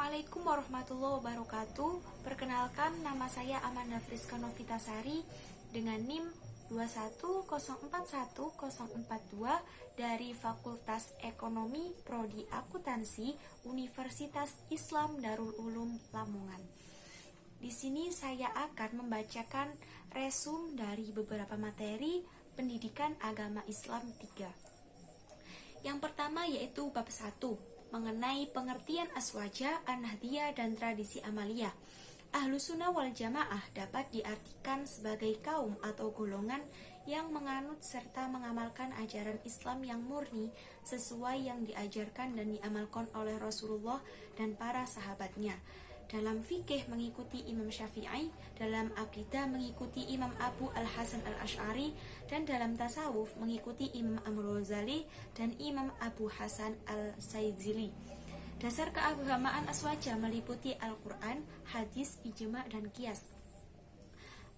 Assalamualaikum warahmatullahi wabarakatuh. Perkenalkan, nama saya Amanda Friska Novitasari dengan NIM 210410042 dari Fakultas Ekonomi Prodi Akuntansi Universitas Islam Darul Ulum Lamongan. Di sini saya akan membacakan resum dari beberapa materi pendidikan agama Islam 3. Yang pertama yaitu bab 1 mengenai pengertian aswaja, an-nahdiyah, dan tradisi amaliyah. Ahlus sunnah wal jamaah dapat diartikan sebagai kaum atau golongan yang menganut serta mengamalkan ajaran Islam yang murni sesuai yang diajarkan dan diamalkan oleh Rasulullah dan para sahabatnya. Dalam fikih mengikuti Imam Syafi'i, dalam akidah mengikuti Imam Abu Al-Hasan Al-Asy'ari, dan dalam tasawuf mengikuti Imam Al-Ghazali dan Imam Abu Hasan Al-Saidzili. Dasar keagamaan aswaja meliputi Al-Quran, hadis, ijma, dan qiyas.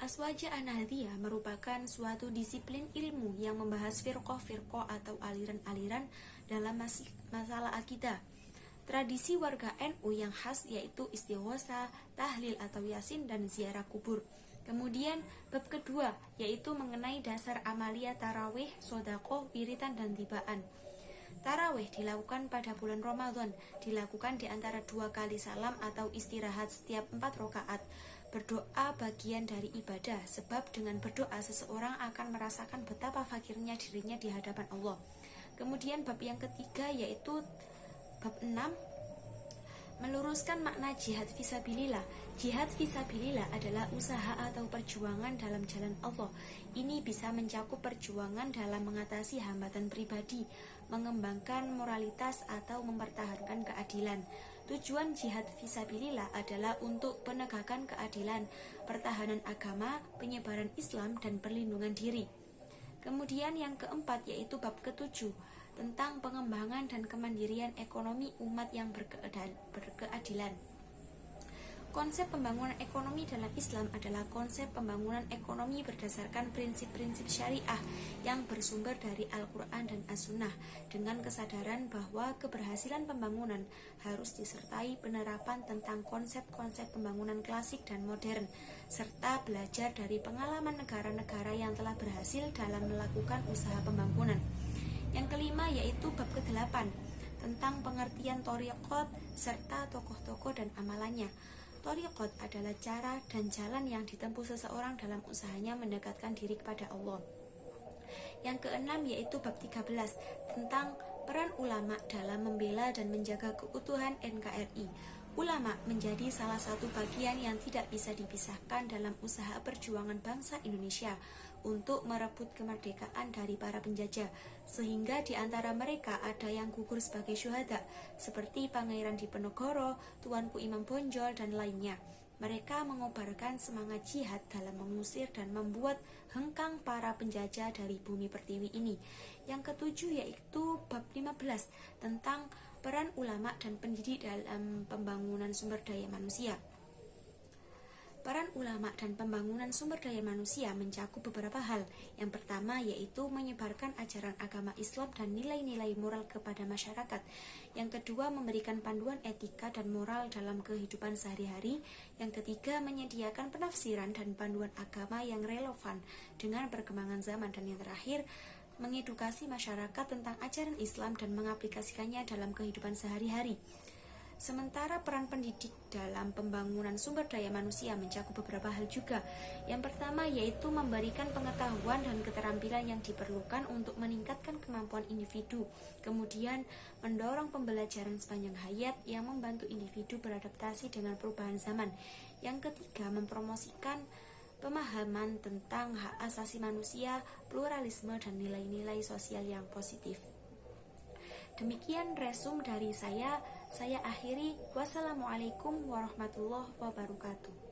Aswaja an-nahdiyah merupakan suatu disiplin ilmu yang membahas firqah-firqah atau aliran-aliran dalam masalah akidah. Tradisi warga NU yang khas yaitu istighosa, tahlil atau yasin, dan ziarah kubur. Kemudian bab kedua yaitu mengenai dasar amalia tarawih, sodaqoh, wiritan, dan tibaan. Tarawih dilakukan pada bulan Ramadan, dilakukan di antara 2 kali salam atau istirahat setiap 4 rakaat. Berdoa bagian dari ibadah, sebab dengan berdoa seseorang akan merasakan betapa fakirnya dirinya di hadapan Allah. Kemudian bab yang ketiga yaitu bab 6 meluruskan makna jihad fisabilillah. Jihad fisabilillah adalah usaha atau perjuangan dalam jalan Allah. Ini bisa mencakup perjuangan dalam mengatasi hambatan pribadi, mengembangkan moralitas, atau mempertahankan keadilan. Tujuan jihad fisabilillah adalah untuk penegakan keadilan, pertahanan agama, penyebaran Islam, dan perlindungan diri. Kemudian yang keempat yaitu bab ke-7 tentang pengembangan dan kemandirian ekonomi umat yang berkeadilan. Konsep pembangunan ekonomi dalam Islam adalah konsep pembangunan ekonomi berdasarkan prinsip-prinsip syariah yang bersumber dari Al-Quran dan As-Sunnah, dengan kesadaran bahwa keberhasilan pembangunan harus disertai penerapan tentang konsep-konsep pembangunan klasik dan modern, serta belajar dari pengalaman negara-negara yang telah berhasil dalam melakukan usaha pembangunan. Yang kelima yaitu bab ke-8 tentang pengertian thariqat serta tokoh-tokoh dan amalannya. Thariqat adalah cara dan jalan yang ditempuh seseorang dalam usahanya mendekatkan diri kepada Allah. Yang keenam yaitu bab 13 tentang peran ulama dalam membela dan menjaga keutuhan NKRI. Ulama menjadi salah satu bagian yang tidak bisa dipisahkan dalam usaha perjuangan bangsa Indonesia untuk merebut kemerdekaan dari para penjajah, sehingga di antara mereka ada yang gugur sebagai syuhada seperti Pangeran Diponegoro, Tuanku Imam Bonjol, dan lainnya. Mereka mengobarkan semangat jihad dalam mengusir dan membuat hengkang para penjajah dari bumi pertiwi ini. Yang ketujuh yaitu bab 15 tentang peran ulama dan pendidik dalam pembangunan sumber daya manusia. Peran ulama dan pembangunan sumber daya manusia mencakup beberapa hal. Yang pertama yaitu menyebarkan ajaran agama Islam dan nilai-nilai moral kepada masyarakat. Yang kedua memberikan panduan etika dan moral dalam kehidupan sehari-hari. Yang ketiga menyediakan penafsiran dan panduan agama yang relevan dengan perkembangan zaman. Dan yang terakhir mengedukasi masyarakat tentang ajaran Islam dan mengaplikasikannya dalam kehidupan sehari-hari. Sementara peran pendidik dalam pembangunan sumber daya manusia mencakup beberapa hal juga. Yang pertama yaitu memberikan pengetahuan dan keterampilan yang diperlukan untuk meningkatkan kemampuan individu. Kemudian mendorong pembelajaran sepanjang hayat yang membantu individu beradaptasi dengan perubahan zaman. Yang ketiga mempromosikan pemahaman tentang hak asasi manusia, pluralisme, dan nilai-nilai sosial yang positif. Demikian resum dari saya akhiri. Wassalamualaikum warahmatullahi wabarakatuh.